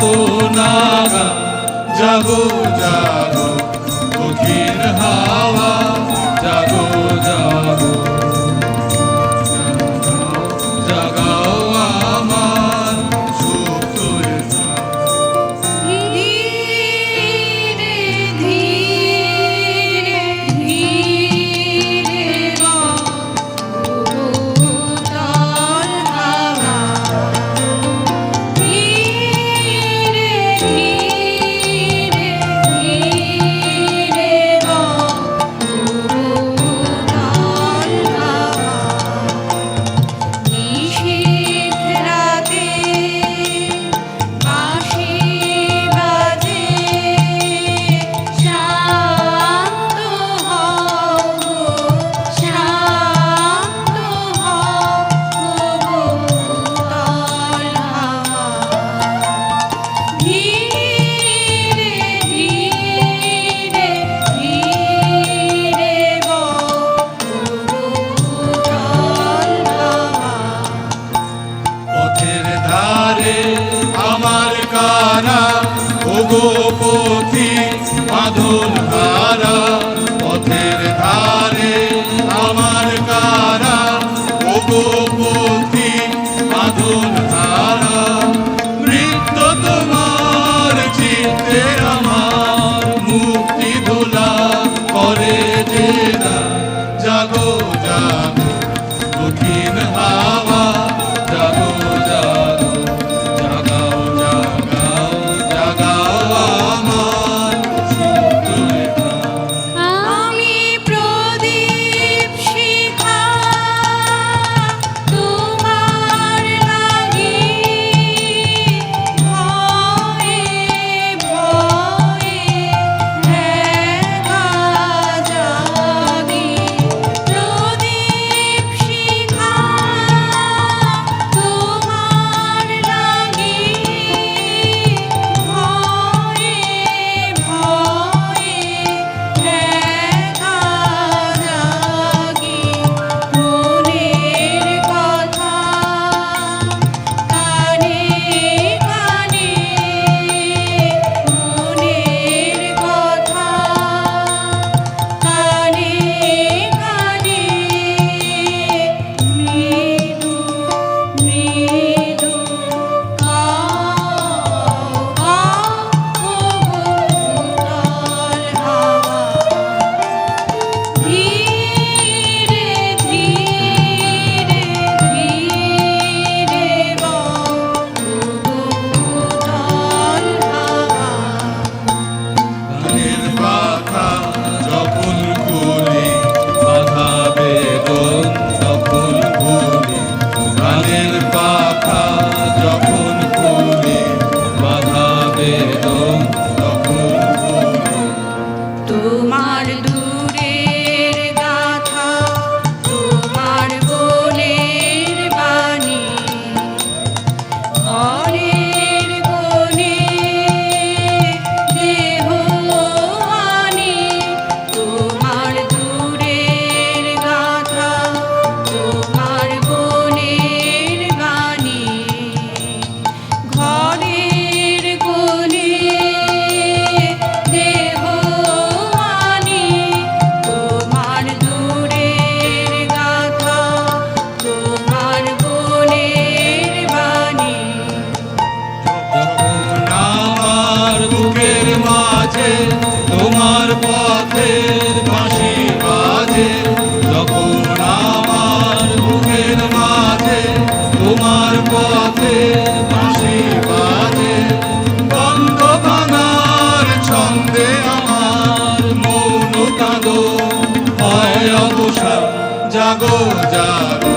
কত নাগা জাগো জাগো দক্ষিণ হাওয়া জাগো জাগো জাগাও আমার সুপ্তরে ধীরে ধীরে ধীরে উতল হাওয়া ধীরে ধীরে ধীরে উতল হাওয়া নিশীথ রাতে বাঁশি বাজে শান্ত হও শান্ত হও উতল হাওয়া ধীরে ধীরে ধীরে উতল হাওয়া পথের ধারে আমার কারা ওগো পথি বাঁধন হারা পথের ধারে আমার কারা ওগো পথি বাঁধন হারা মৃত্যু তোমার চিত্তে আমার মুক্তি ধুলা করে যে না জাগো জাগো দক্ষিণ হাওয়া জাগো জাগো জাগাও জাগাও জাগাও আমার সুপ্তরে আমি প্রদীপ শিখা তোমার লাগি ভয়ে ভয়ে একা জাগি প্রদীপ শিখা তোমার লাগি ভয়ে ভয়ে একা জাগি মনের কথা কানে কানে মনের কথা কানে কানে মৃদু মৃদু গাও গাও উতল হাওয়া ধীরে ধীরে ধীরে উতল হাওয়া গানের পাখা যখন খুলি বাধা বেদন তখন ভুলি গানের পাখা যখন খুলি বাধা বেদন তখন ভুলি তোমার দূরের গাথা তোমার বনের বাণী ঘরের কোণে দেহ আনি তোমার দূরের গাথা তোমার বনের বাণী ঘরের কোণে দেহ আনি তোমার দূরের গাথা তোমার বনের বাণী যখন আমার বুকের মাঝে তোমার পথের বাঁশি বাজে যখন আমার বুকের মাঝে তোমার পথের বাঁশি বাজে বন্ধ ভাঙার ছন্দে আমার মৌন কাঁদো হয় অবসর জাগো জাগো